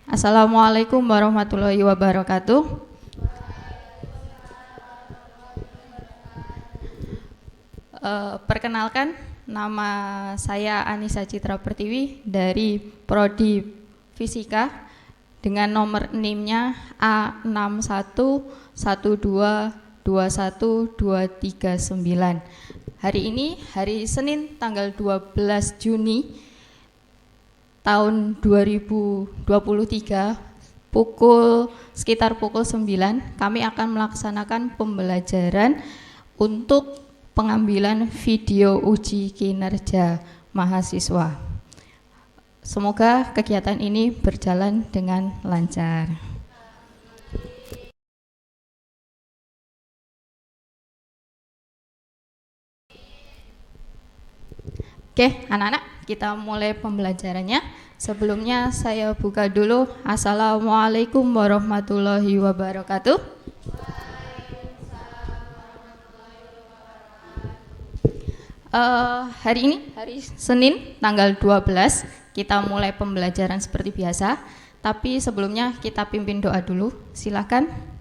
Assalamualaikum warahmatullahi wabarakatuh. Perkenalkan, nama saya Anissa Citra Pertiwi dari Prodi Fisika dengan nomor NIM-nya A6112121239. Hari ini, hari Senin tanggal 12 Juni tahun 2023, sekitar pukul 9, kami akan melaksanakan pembelajaran untuk pengambilan video uji kinerja mahasiswa. Semoga kegiatan ini berjalan dengan lancar. Oke, anak-anak, kita mulai pembelajarannya. Sebelumnya saya buka dulu. Assalamualaikum warahmatullahi wabarakatuh. Hari ini, hari Senin, tanggal 12, kita mulai pembelajaran seperti biasa. Tapi sebelumnya kita pimpin doa dulu. Silakan.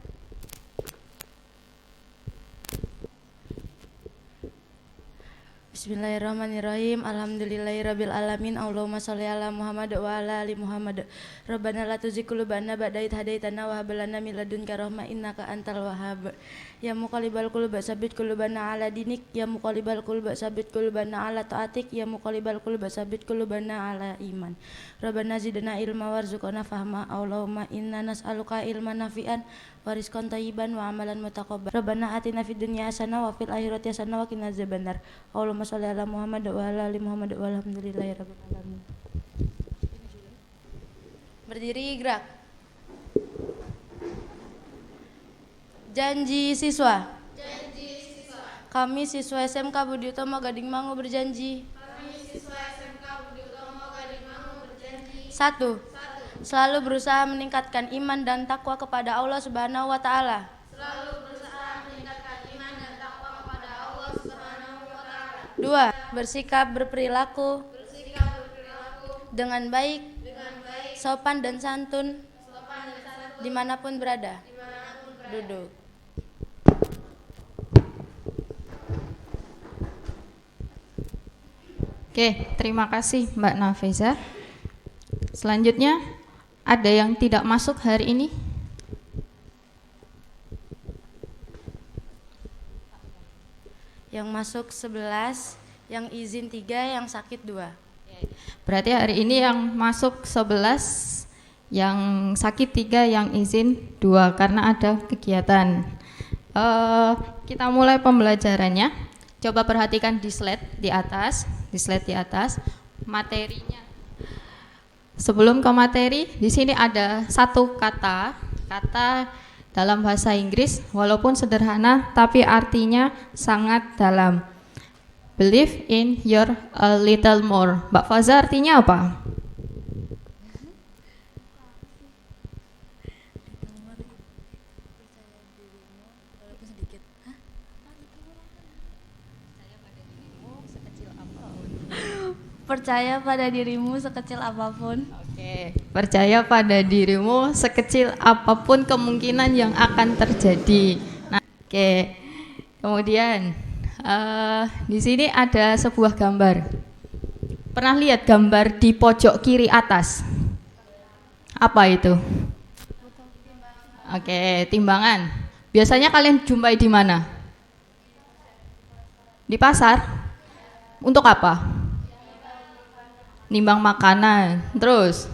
Bismillahirrahmanirrahim. Alhamdulillahirabbil alamin. Allahumma shalli ala Muhammad wa ala ali Muhammad. Rabbana la tuzigh qulubana ba'da idh hadaitana wa hab lana min ladunka rahmah innaka antal wahhab. Ya muqallibal qulub tsabbit qulubana ala dinik. Ya muqallibal qulub tsabbit qulubana ala taatik. Ya muqallibal qulub tsabbit qulubana ala iman. Rabbana zidna ilma warzuqna fahma. Allahumma inna nas'aluka ilman nafi'an wa rizqan thayyiban wa amalan mutaqabbal. Rabbana atina fid dunya hasanah wa fil akhirati hasanah wa qina adzabannar. Allahumma sholli ala Muhammad wa ala ali Muhammad walhamdulillahirabbil alamin. Berdiri, gerak. Janji siswa. Kami siswa SMK Budi Utomo Gading Mangu berjanji. 1. Selalu berusaha meningkatkan iman dan takwa kepada Allah Subhanahu wa taala. 2. Bersikap berperilaku dengan baik, sopan dan santun dimanapun berada. Duduk. Oke, terima kasih Mbak Nafeza. Selanjutnya, ada yang tidak masuk hari ini? Yang masuk 11, yang izin 3, yang sakit 2. Berarti hari ini yang masuk 11, yang sakit 3, yang izin 2 karena ada kegiatan. Kita mulai pembelajarannya. Coba perhatikan di slide di atas, materinya. Sebelum ke materi, di sini ada satu kata dalam bahasa Inggris, walaupun sederhana, tapi artinya sangat dalam. Believe in your a little more. Mbak Faza, artinya apa? Percaya pada dirimu sekecil apapun. Oke, percaya pada dirimu sekecil apapun kemungkinan yang akan terjadi. Nah, oke. Kemudian di sini ada sebuah gambar. Pernah lihat gambar di pojok kiri atas? Apa itu? Oke, timbangan. Biasanya kalian jumpai di mana? Di pasar. Untuk apa? Nimbang makanan. Terus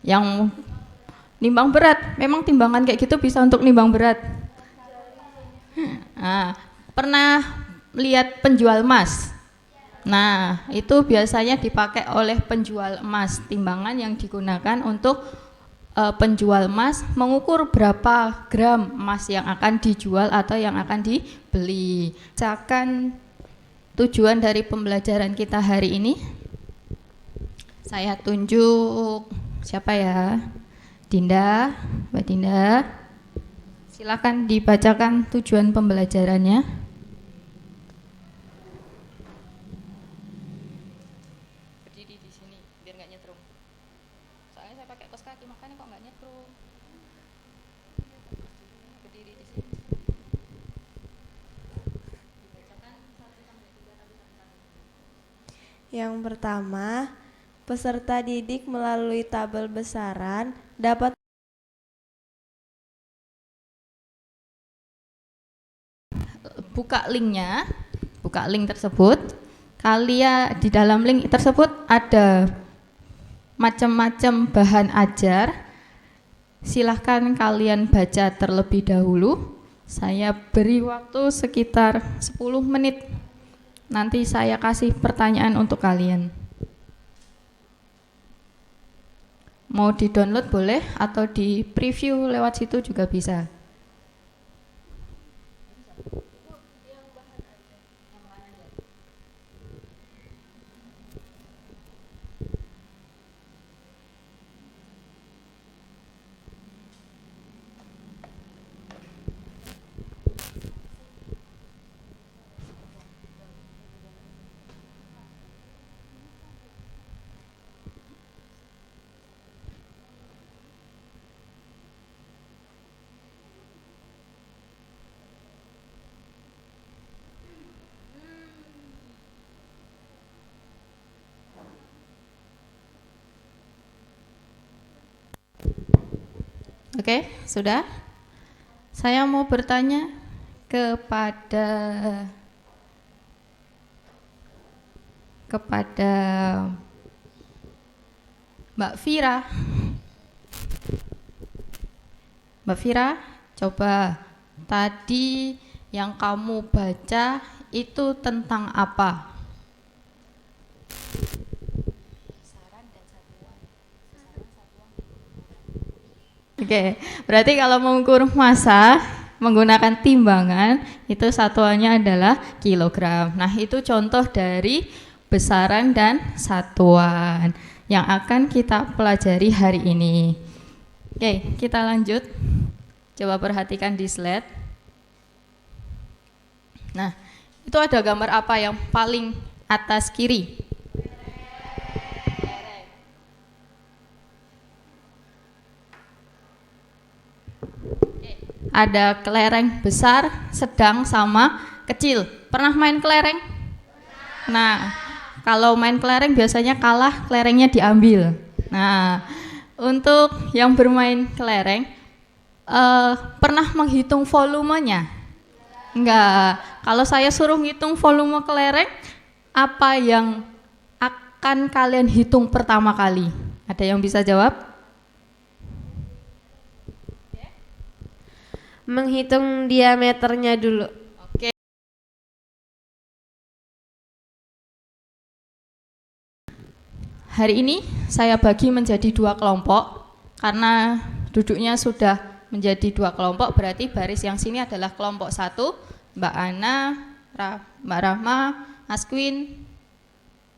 yang nimbang berat. Memang timbangan kayak gitu bisa untuk nimbang berat. Nah, pernah lihat penjual emas? Nah, itu biasanya dipakai oleh penjual emas. Timbangan yang digunakan untuk penjual emas mengukur berapa gram emas yang akan dijual atau yang akan dibeli. Misalkan tujuan dari pembelajaran kita hari ini. Saya tunjuk siapa ya? Dinda, Mbak Dinda. Silakan dibacakan tujuan pembelajarannya. Berdiri di sini biar nggak nyetrum. soalnya saya pakai kaos kaki, makanya kok nggak nyetrum. Berdiri di sini. Yang pertama, peserta didik melalui tabel besaran dapat buka link tersebut. Kalian di dalam link tersebut ada macam-macam bahan ajar. Silahkan kalian baca terlebih dahulu. Saya beri waktu sekitar 10 menit. Nanti saya kasih pertanyaan untuk kalian. Mau di-download boleh atau di preview lewat situ juga bisa. Oke, sudah? Saya mau bertanya kepada Mbak Vira. Mbak Vira, coba tadi yang kamu baca itu tentang apa? Oke, berarti kalau mengukur massa menggunakan timbangan itu satuannya adalah kilogram. Nah, itu contoh dari besaran dan satuan yang akan kita pelajari hari ini. Oke, kita lanjut. Coba perhatikan di slide. Nah, itu ada gambar apa yang paling atas kiri? Ada kelereng besar, sedang, sama kecil. Pernah main kelereng? Nah, kalau main kelereng biasanya kalah, kelerengnya diambil. Nah, untuk yang bermain kelereng, pernah menghitung volumenya? Enggak. Kalau saya suruh hitung volume kelereng, apa yang akan kalian hitung pertama kali? Ada yang bisa jawab? menghitung diameternya dulu. Oke. Hari ini saya bagi menjadi 2 kelompok karena duduknya sudah menjadi 2 kelompok, berarti baris yang sini adalah kelompok 1, Mbak Ana, Mbak Rahma, Asquin,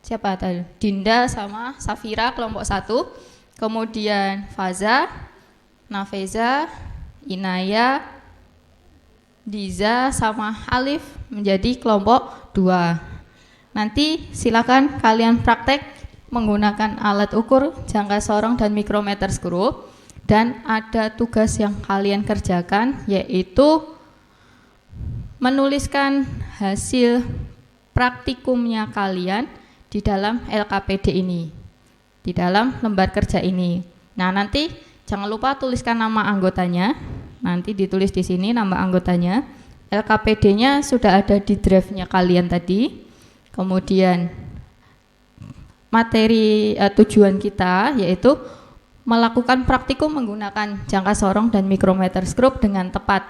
siapa tadi? Dinda sama Safira kelompok 1, kemudian Faza, Nafeza, Inaya, Diza sama Alif menjadi kelompok 2. Nanti silakan kalian praktek menggunakan alat ukur, jangka sorong dan mikrometer skrup, dan ada tugas yang kalian kerjakan yaitu menuliskan hasil praktikumnya kalian di dalam LKPD ini, di dalam lembar kerja ini. Nah, nanti jangan lupa tuliskan nama anggotanya. Nanti ditulis di sini nama anggotanya. LKPD-nya sudah ada di drive-nya kalian tadi. Kemudian materi tujuan kita yaitu melakukan praktikum menggunakan jangka sorong dan mikrometer skrup dengan tepat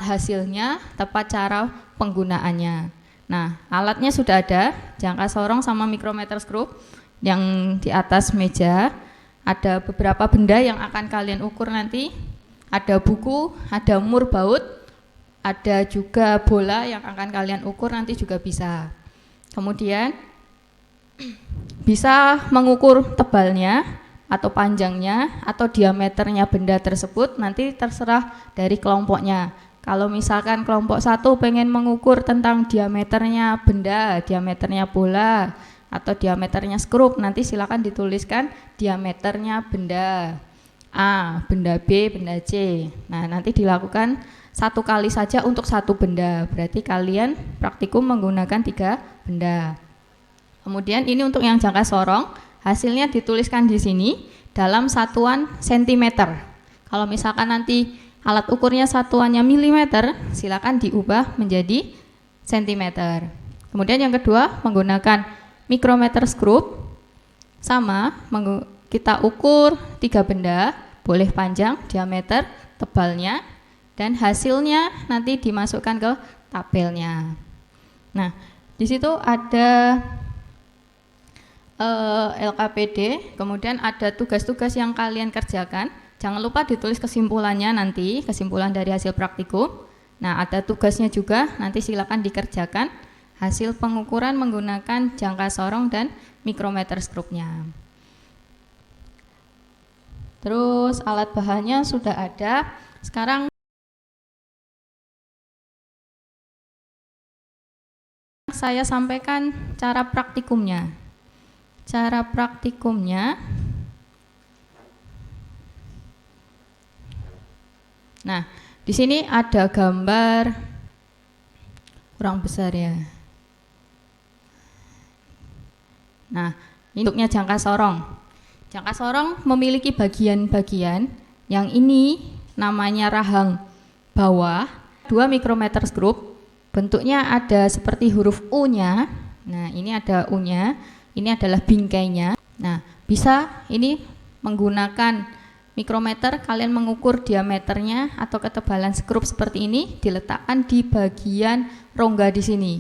hasilnya, tepat cara penggunaannya. Nah, alatnya sudah ada, jangka sorong sama mikrometer skrup yang di atas meja. Ada beberapa benda yang akan kalian ukur nanti. Ada buku, ada mur baut, ada juga bola yang akan kalian ukur nanti juga bisa. Kemudian bisa mengukur tebalnya atau panjangnya atau diameternya benda tersebut, nanti terserah dari kelompoknya. Kalau misalkan kelompok 1 pengen mengukur tentang diameternya benda, diameternya bola, atau diameternya skrup, nanti silakan dituliskan diameternya benda A, benda B, benda C. Nah, nanti dilakukan satu kali saja untuk satu benda. Berarti kalian praktikum menggunakan 3 benda. Kemudian ini untuk yang jangka sorong, hasilnya dituliskan di sini dalam satuan sentimeter. Kalau misalkan nanti alat ukurnya satuannya milimeter, silakan diubah menjadi sentimeter. Kemudian yang kedua, menggunakan mikrometer skrup. Sama, kita ukur 3 benda, boleh panjang, diameter, tebalnya, dan hasilnya nanti dimasukkan ke tabelnya. Nah, di situ ada LKPD, kemudian ada tugas-tugas yang kalian kerjakan. Jangan lupa ditulis kesimpulannya nanti, kesimpulan dari hasil praktikum. Nah, ada tugasnya juga, nanti silakan dikerjakan hasil pengukuran menggunakan jangka sorong dan mikrometer skrupnya. Terus alat bahannya sudah ada. Sekarang saya sampaikan cara praktikumnya. Cara praktikumnya, nah, di sini ada gambar kurang besar ya. Nah, ini bentuknya jangka sorong. Jangka sorong memiliki bagian-bagian, yang ini namanya rahang bawah, 2 mikrometer skrup, bentuknya ada seperti huruf U-nya. Nah, ini ada U-nya, ini adalah bingkainya. Nah, bisa ini menggunakan mikrometer, kalian mengukur diameternya atau ketebalan skrup seperti ini, diletakkan di bagian rongga di sini.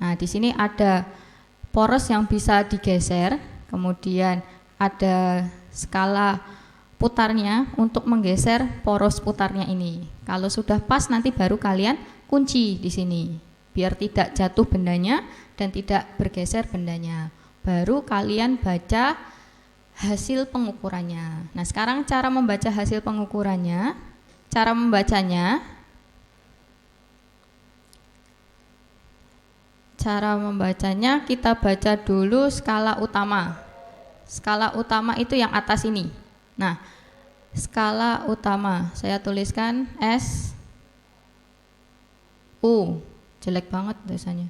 Nah, di sini ada poros yang bisa digeser, kemudian ada skala putarnya untuk menggeser poros putarnya ini. Kalau sudah pas nanti baru kalian kunci di sini, biar tidak jatuh bendanya dan tidak bergeser bendanya. Baru kalian baca hasil pengukurannya. Nah, sekarang cara membaca hasil pengukurannya. Cara membacanya, kita baca dulu skala utama. Skala utama itu yang atas ini. Nah, skala utama saya tuliskan S U. Jelek banget tulisannya.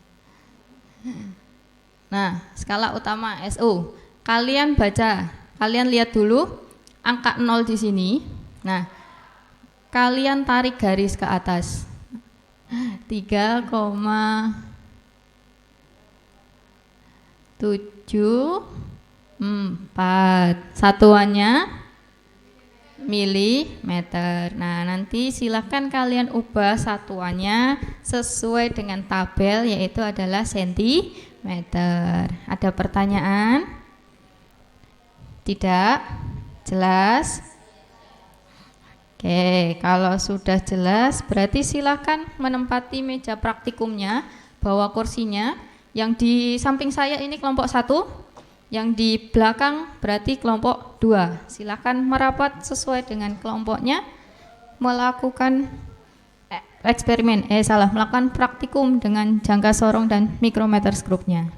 Nah, skala utama SU. Kalian baca, kalian lihat dulu angka 0 di sini. Nah, kalian tarik garis ke atas. 3,74. Satuannya milimeter. Nah, nanti silakan kalian ubah satuannya sesuai dengan tabel, yaitu adalah sentimeter. Ada pertanyaan? Tidak? Jelas? Oke, kalau sudah jelas berarti silakan menempati meja praktikumnya, bawa kursinya. Yang di samping saya ini kelompok 1, yang di belakang berarti kelompok 2. Silakan merapat sesuai dengan kelompoknya, melakukan melakukan praktikum dengan jangka sorong dan mikrometer skrupnya.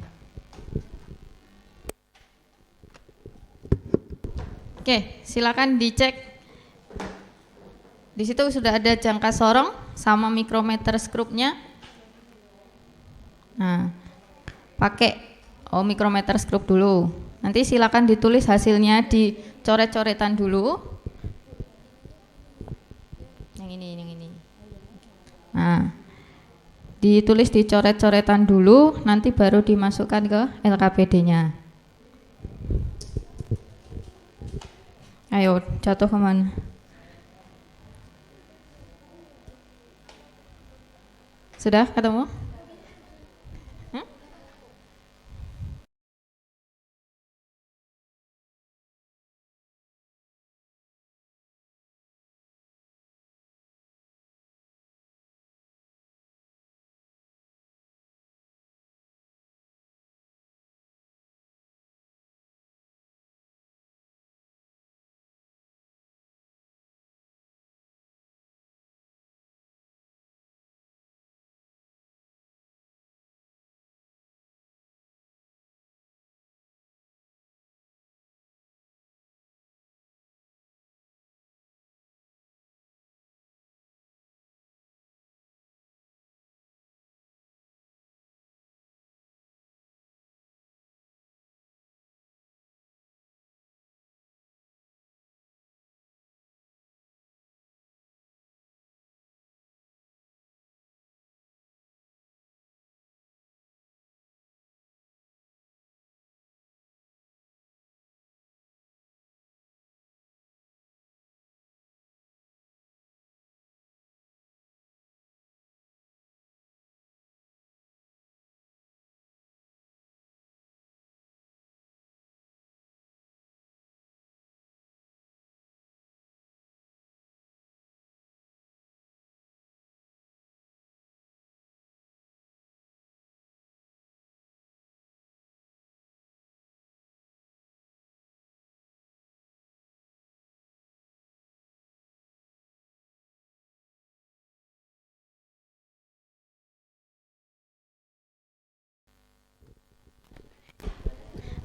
Oke, silakan dicek. Di situ sudah ada jangka sorong sama mikrometer skrupnya. Nah, pakai mikrometer skrup dulu. Nanti silakan ditulis hasilnya, dicoret-coretan dulu. Yang ini. Nah, ditulis dicoret-coretan dulu, nanti baru dimasukkan ke LKPD-nya. Ayo, jatuh kemana? Sudah ketemu?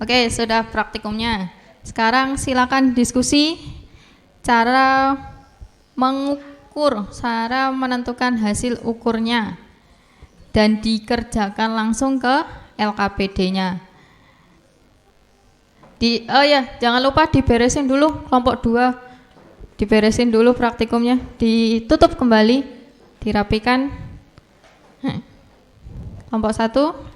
Oke, sudah praktikumnya. Sekarang silakan diskusi cara mengukur, cara menentukan hasil ukurnya dan dikerjakan langsung ke LKPD-nya. Oh ya, jangan lupa diberesin dulu kelompok 2. Diberesin dulu praktikumnya, ditutup kembali, dirapikan. Kelompok 1.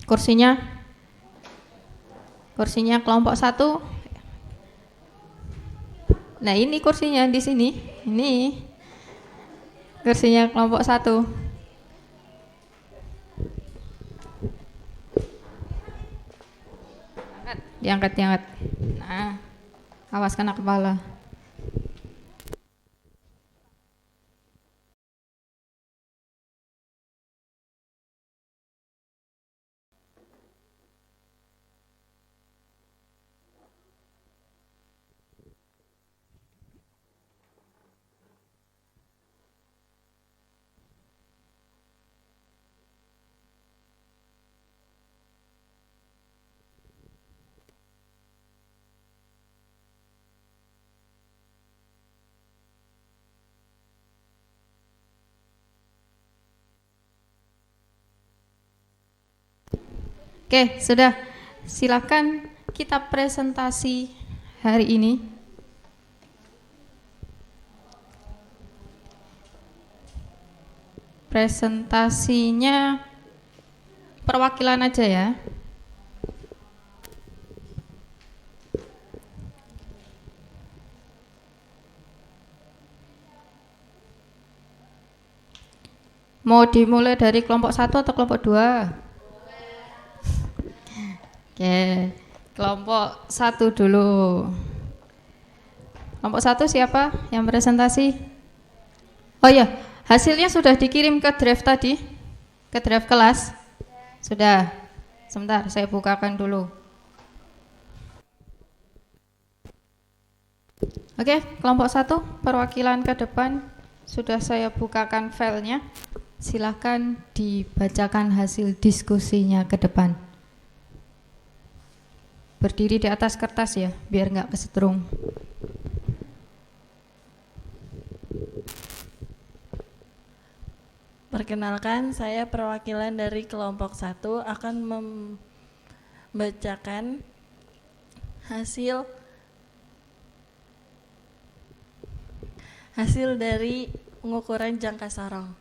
Kursinya kelompok 1. Nah, ini kursinya di sini. Ini kursinya kelompok 1. Diangkat. Nah, awas kena kepala. Oke, sudah. Silakan kita presentasi hari ini. Presentasinya perwakilan aja ya. Mau dimulai dari kelompok 1 atau kelompok 2? Oke, kelompok 1 dulu. Kelompok 1 siapa yang presentasi? Oh ya, hasilnya sudah dikirim ke drive tadi? Ke drive kelas? Sudah. Sebentar, saya bukakan dulu. Oke, kelompok 1 perwakilan ke depan. Sudah saya bukakan filenya. Silakan dibacakan hasil diskusinya ke depan. Berdiri di atas kertas ya, biar nggak kesetrum. Perkenalkan, saya perwakilan dari kelompok 1 akan membacakan hasil dari pengukuran jangka sorong.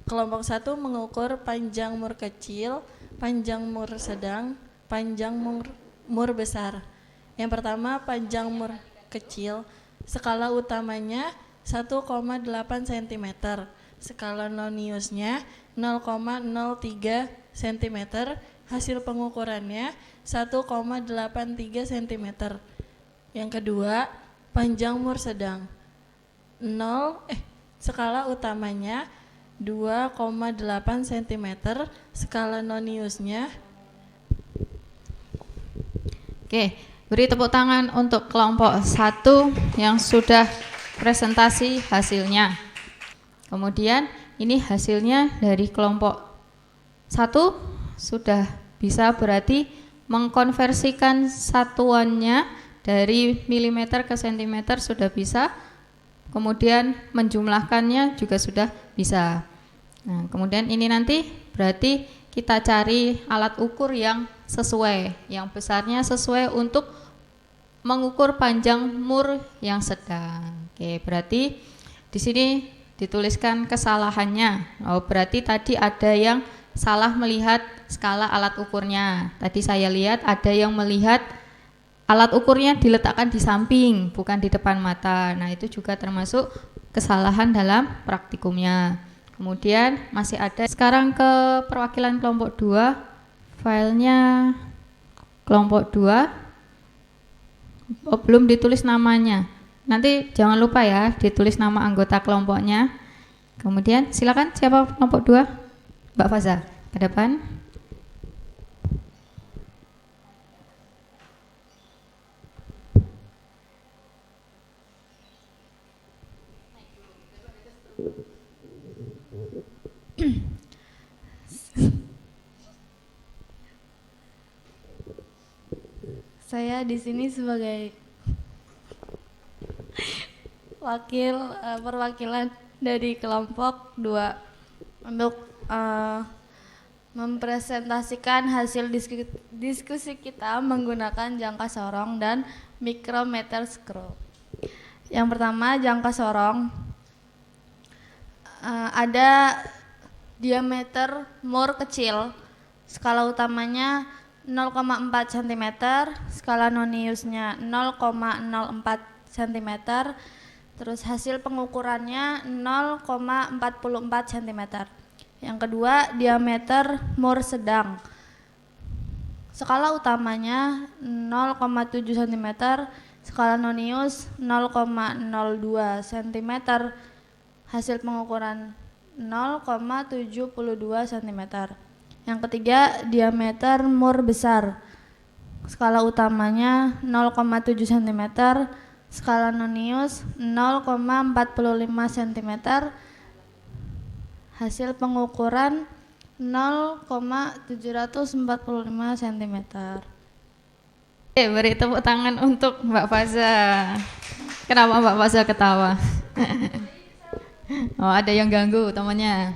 Kelompok 1 mengukur panjang mur kecil, panjang mur sedang, panjang mur besar. Yang pertama, panjang mur kecil, skala utamanya 1,8 cm, skala noniusnya 0,03 cm, hasil pengukurannya 1,83 cm. Yang kedua, panjang mur sedang, skala utamanya 2,8 cm, skala noniusnya. Oke, beri tepuk tangan untuk kelompok 1 yang sudah presentasi hasilnya. Kemudian ini hasilnya dari kelompok 1 sudah bisa, berarti mengkonversikan satuannya dari milimeter ke sentimeter sudah bisa. Kemudian menjumlahkannya juga sudah bisa. Nah, kemudian ini nanti berarti kita cari alat ukur yang sesuai, yang besarnya sesuai untuk mengukur panjang mur yang sedang. Oke, berarti di sini dituliskan kesalahannya. Oh, berarti tadi ada yang salah melihat skala alat ukurnya. Tadi saya lihat ada yang melihat alat ukurnya diletakkan di samping, bukan di depan mata. Nah, itu juga termasuk kesalahan dalam praktikumnya. Kemudian masih ada, sekarang ke perwakilan kelompok 2. Filenya kelompok 2. Oh, belum ditulis namanya. Nanti jangan lupa ya, ditulis nama anggota kelompoknya. Kemudian silakan, siapa kelompok 2? Mbak Faza, ke depan. Saya di sini sebagai perwakilan dari kelompok 2 untuk mempresentasikan hasil diskusi kita menggunakan jangka sorong dan micrometer scroll. Yang pertama, jangka sorong ada diameter Mohr kecil, skala utamanya 0,4 cm, skala Noniusnya 0,04 cm, terus hasil pengukurannya 0,44 cm. Yang kedua, diameter Mohr sedang, skala utamanya 0,7 cm, skala Nonius 0,02 cm, hasil pengukuran 0,72 cm. Yang ketiga, diameter Mohr besar, skala utamanya 0,7 cm, skala Nonius 0,45 cm, hasil pengukuran 0,745 cm. Oke, beri tepuk tangan untuk Mbak Faza. Kenapa Mbak Faza ketawa? Oh, ada yang ganggu temannya.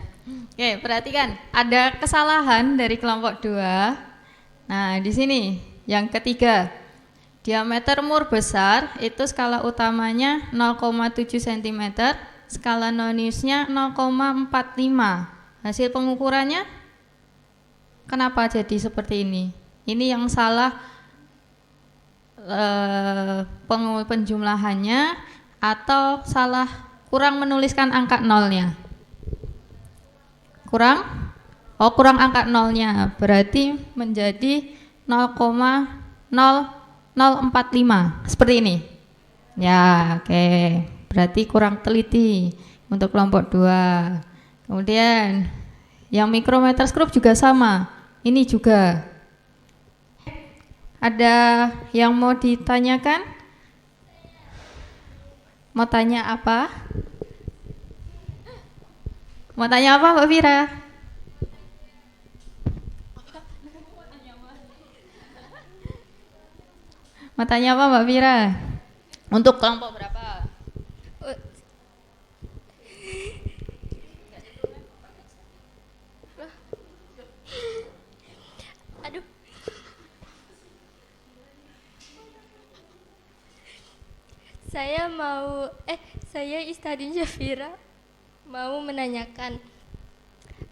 Oke, perhatikan, ada kesalahan dari kelompok 2. Nah, di sini yang ketiga, diameter Mohr besar itu skala utamanya 0,7 cm, skala Noniusnya 0,45. Hasil pengukurannya kenapa jadi seperti ini? Ini yang salah penjumlahannya atau salah kurang menuliskan angka nolnya? Kurang angka nolnya, berarti menjadi 0,0045 seperti ini ya. Oke, berarti kurang teliti untuk kelompok 2. Kemudian yang micrometer scroll juga sama, ini juga. Ada yang mau ditanyakan? Mau tanya apa? Mau tanya apa Mbak Vira? Mau tanya apa Mbak Vira? Untuk kelompok berapa? Aduh. Saya Istadin Syafira mau menanyakan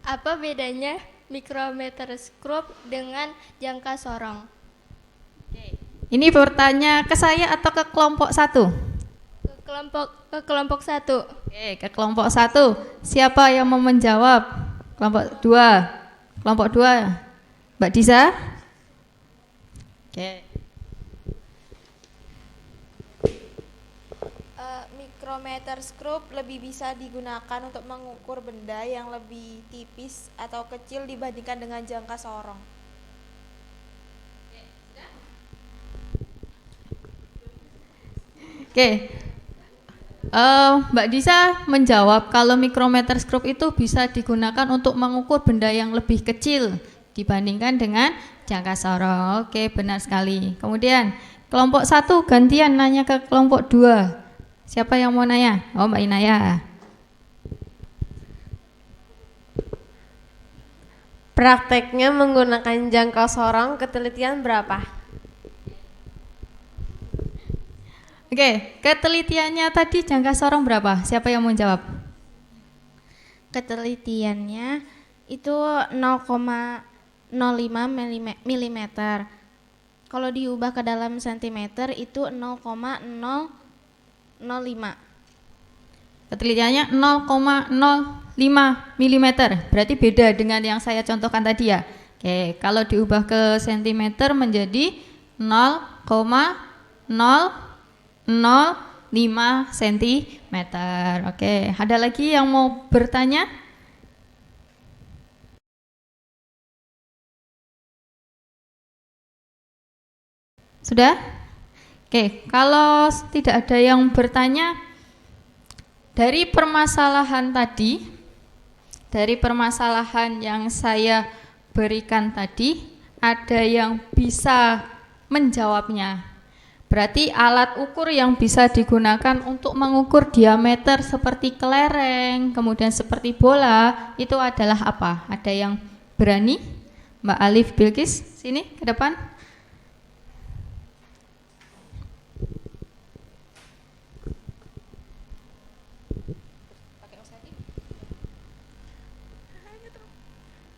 apa bedanya micrometer scroll dengan jangka sorong? Ini bertanya ke saya atau ke kelompok 1? Ke kelompok 1. Oke, ke kelompok 1. Siapa yang mau menjawab? Kelompok 2. Kelompok 2. Mbak Disa? Oke. Micrometer scroll lebih bisa digunakan untuk mengukur benda yang lebih tipis atau kecil dibandingkan dengan jangka sorong. Oke, Mbak Disa menjawab kalau micrometer scroll itu bisa digunakan untuk mengukur benda yang lebih kecil dibandingkan dengan jangka sorong. Oke, benar sekali. Kemudian kelompok 1 gantian nanya ke kelompok 2. Siapa yang mau nanya? Oh, Mbak Inaya. Prakteknya menggunakan jangka sorong ketelitian berapa? Oke, ketelitiannya tadi jangka sorong berapa? Siapa yang mau jawab? Ketelitiannya itu 0,05 mm. Kalau diubah ke dalam sentimeter itu 0,005. Ketelitiannya 0,05 mm. Berarti beda dengan yang saya contohkan tadi ya. Oke, kalau diubah ke sentimeter menjadi 0,005 cm. Oke, ada lagi yang mau bertanya? Sudah? Oke, kalau tidak ada yang bertanya, Dari permasalahan tadi, dari permasalahan yang saya berikan tadi, ada yang bisa menjawabnya. Berarti alat ukur yang bisa digunakan untuk mengukur diameter seperti kelereng, kemudian seperti bola, itu adalah apa? Ada yang berani? Mbak Alif Bilkis, sini ke depan.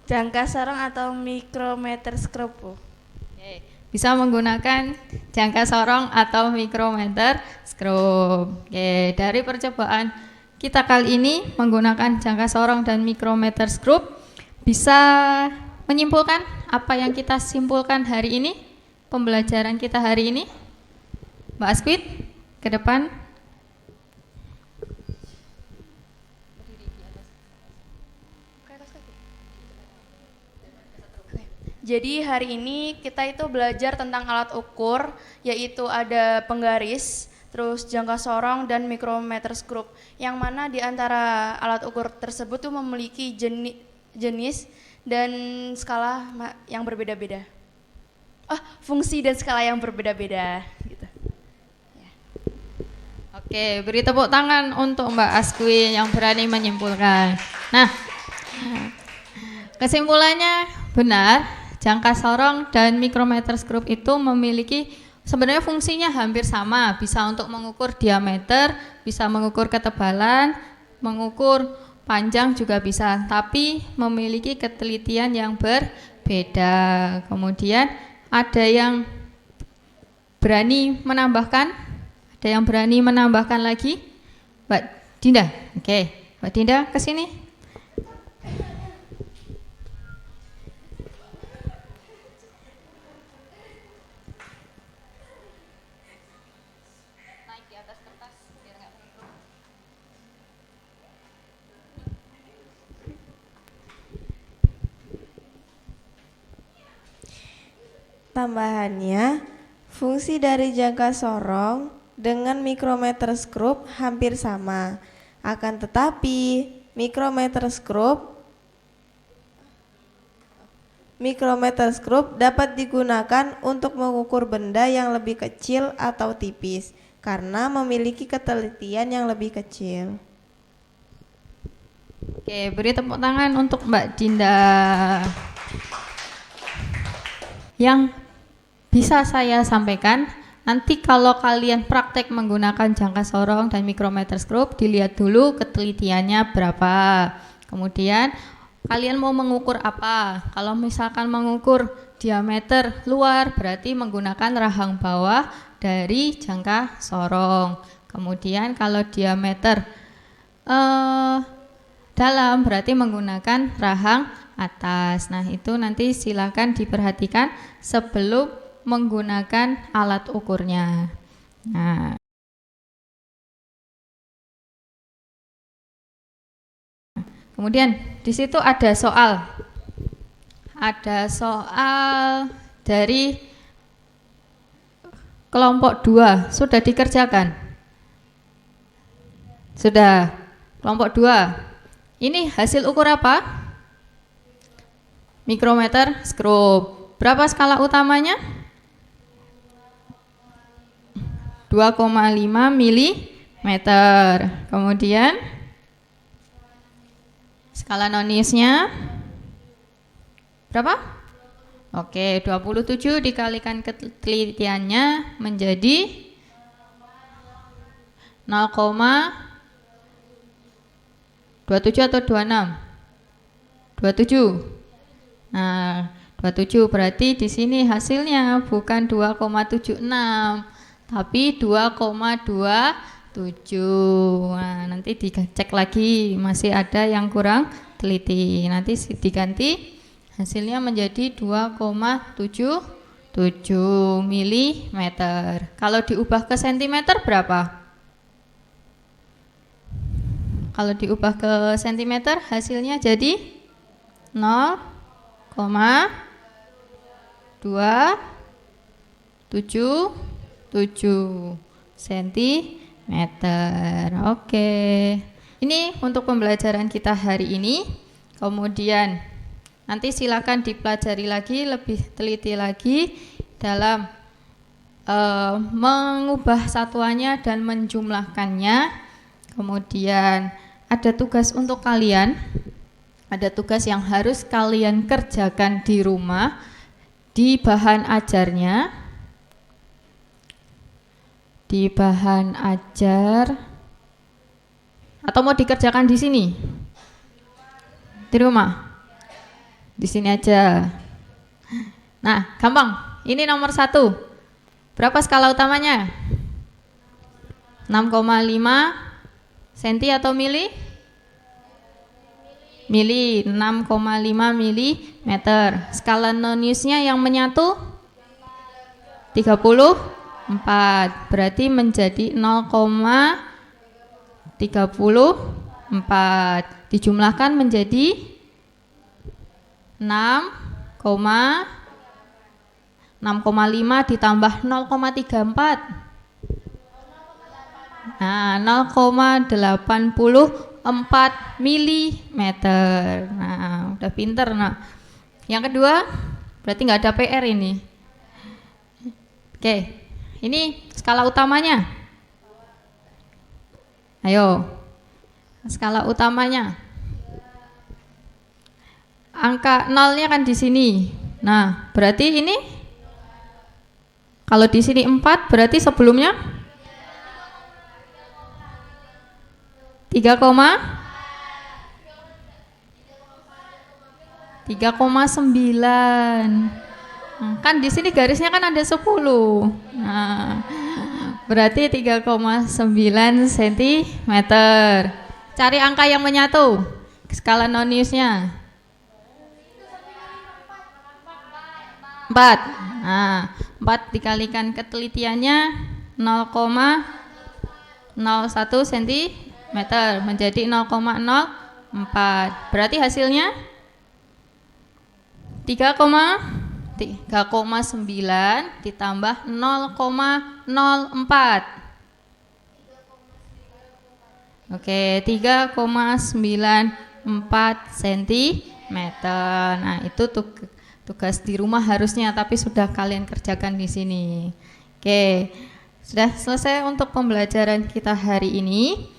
Jangka sorong atau mikrometer skrup, Bu. Oke, bisa menggunakan jangka sorong atau mikrometer skrup. Oke, dari percobaan kita kali ini menggunakan jangka sorong dan mikrometer skrup, bisa menyimpulkan apa yang kita simpulkan hari ini, pembelajaran kita hari ini. Mbak Asquith, ke depan. Jadi hari ini kita itu belajar tentang alat ukur, yaitu ada penggaris, terus jangka sorong dan mikrometer skrup. Yang mana di antara alat ukur tersebut tuh memiliki jenis dan skala yang berbeda-beda. Fungsi dan skala yang berbeda-beda gitu. Oke, beri tepuk tangan untuk Mbak Asquith yang berani menyimpulkan. Nah, kesimpulannya benar. Jangka sorong dan mikrometer skrup itu memiliki sebenarnya fungsinya hampir sama, bisa untuk mengukur diameter, bisa mengukur ketebalan, mengukur panjang juga bisa, tapi memiliki ketelitian yang berbeda. Kemudian ada yang berani menambahkan, ada yang berani menambahkan lagi, Mbak Dinda. Oke, Mbak Dinda ke sini. Tambahannya, fungsi dari jangka sorong dengan mikrometer skrup hampir sama. Akan tetapi, mikrometer skrup dapat digunakan untuk mengukur benda yang lebih kecil atau tipis karena memiliki ketelitian yang lebih kecil. Oke, beri tepuk tangan untuk Mbak Dinda. Yang bisa saya sampaikan, nanti kalau kalian praktek menggunakan jangka sorong dan mikrometer skrup, dilihat dulu ketelitiannya berapa. Kemudian kalian mau mengukur apa? Kalau misalkan mengukur diameter luar, berarti menggunakan rahang bawah dari jangka sorong. Kemudian kalau diameter dalam, berarti menggunakan rahang atas. Nah, itu nanti silakan diperhatikan sebelum menggunakan alat ukurnya. Nah, kemudian di situ ada soal. Ada soal dari kelompok 2. Sudah dikerjakan? Sudah. Kelompok 2. Ini hasil ukur apa? Mikrometer skrup. Berapa skala utamanya? 2,5 mm. Kemudian skala noniusnya berapa? Oke, 27 dikalikan ketelitiannya menjadi 0,27 atau 26? 27. Nah, 27 berarti di sini hasilnya bukan 2,76 tapi 2,27. Nah, nanti dicek lagi masih ada yang kurang teliti. Nanti diganti hasilnya menjadi 2,77 mm. Kalau diubah ke sentimeter berapa? Kalau diubah ke sentimeter hasilnya jadi 0,277 cm. meter. Oke. Ini untuk pembelajaran kita hari ini. Kemudian nanti silakan dipelajari lagi, lebih teliti lagi dalam mengubah satuannya dan menjumlahkannya. Kemudian ada tugas untuk kalian. Ada tugas yang harus kalian kerjakan di rumah di bahan ajarnya. Di bahan ajar atau mau dikerjakan di sini? Di rumah? Di sini aja. Nah, gampang. Ini nomor 1. Berapa skala utamanya? 6,5 senti atau mili? Mili, 6,5 milimeter. Skala noniusnya yang menyatu? 34. Berarti menjadi 0,34. Dijumlahkan menjadi 6,5 ditambah 0,34. Nah, 0,84 milimeter. Nah, udah pinter. Nah, yang kedua berarti nggak ada PR ini. Oke, ini skala utamanya. Ayo, skala utamanya. Angka nolnya kan di sini. Nah, berarti ini kalau di sini 4 berarti sebelumnya 3,9. Kan di sini garisnya kan ada 10. Nah, berarti 3,9 cm. Cari angka yang menyatu. Skala noniusnya 4. Nah, 4 dikalikan ketelitiannya 0,01 cm menjadi 0,04. Berarti hasilnya 3,9 ditambah 0,04. Oke, 3,94 cm. Nah, itu tugas di rumah harusnya, tapi sudah kalian kerjakan di sini. Oke, sudah selesai untuk pembelajaran kita hari ini.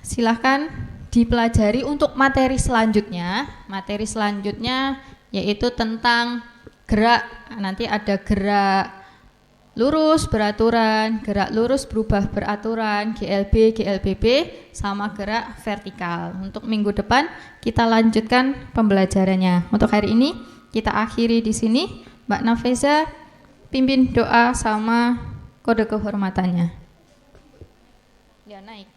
Silahkan dipelajari untuk materi selanjutnya. Materi selanjutnya yaitu tentang gerak. Nanti ada gerak lurus beraturan, gerak lurus berubah beraturan, GLB, GLBB, sama gerak vertikal. Untuk minggu depan kita lanjutkan pembelajarannya. Untuk hari ini kita akhiri di sini. Mbak Nafeza pimpin doa sama kode kehormatannya. Ya, naik.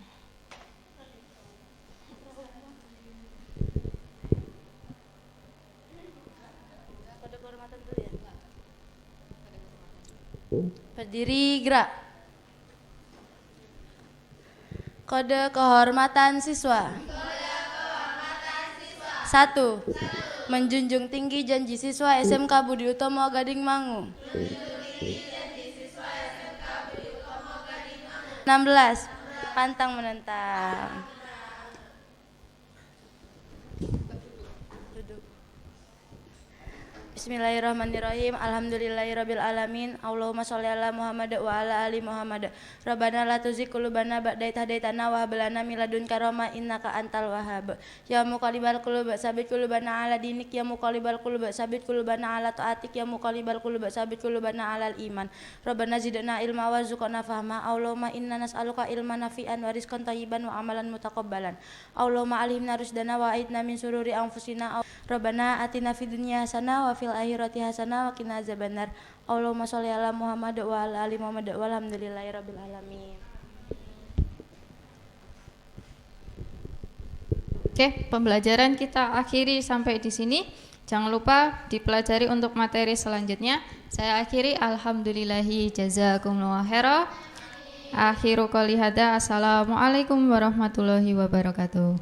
Berdiri, gerak. Kode kehormatan siswa. 1. Menjunjung tinggi janji siswa SMK Budi Utomo Gading Mangu. 16. Pantang menentang. Bismillahirrahmanirrahim. Alhamdulillahirabbil alamin. Allahumma sholli ala Muhammad wa ala ali Muhammad. Rabbana la tuzigh qulubana ba'da idh hadaitana wa hab lana min ladunka rahmah innaka antal wahhab. Ya muqallibal qulub tsabit qulubana ala dinik, ya muqallibal qulub tsabit qulubana ala taatik, ya muqallibal qulub tsabit qulubana ala iman. Rabbana zidna ilma warzuqna fahma. Allahumma inna nas'aluka ilman nafi'an wa rizqan thayyiban wa amalan mutaqabbalan. Allahumma alhimna rusdana wa aidna min sururi anfusina. Rabbana atina fid dunya hasanah wa fil akhirati hasanah wa qina azabannar. Allahumma sholli ala Muhammad wa ala ali Muhammad walhamdulillahirabbil alamin. Oke, pembelajaran kita akhiri sampai di sini. Jangan lupa dipelajari untuk materi selanjutnya. Saya akhiri alhamdulillahi jazakumullahu khairan. Akhiru qouli hadza. Assalamualaikum warahmatullahi wabarakatuh.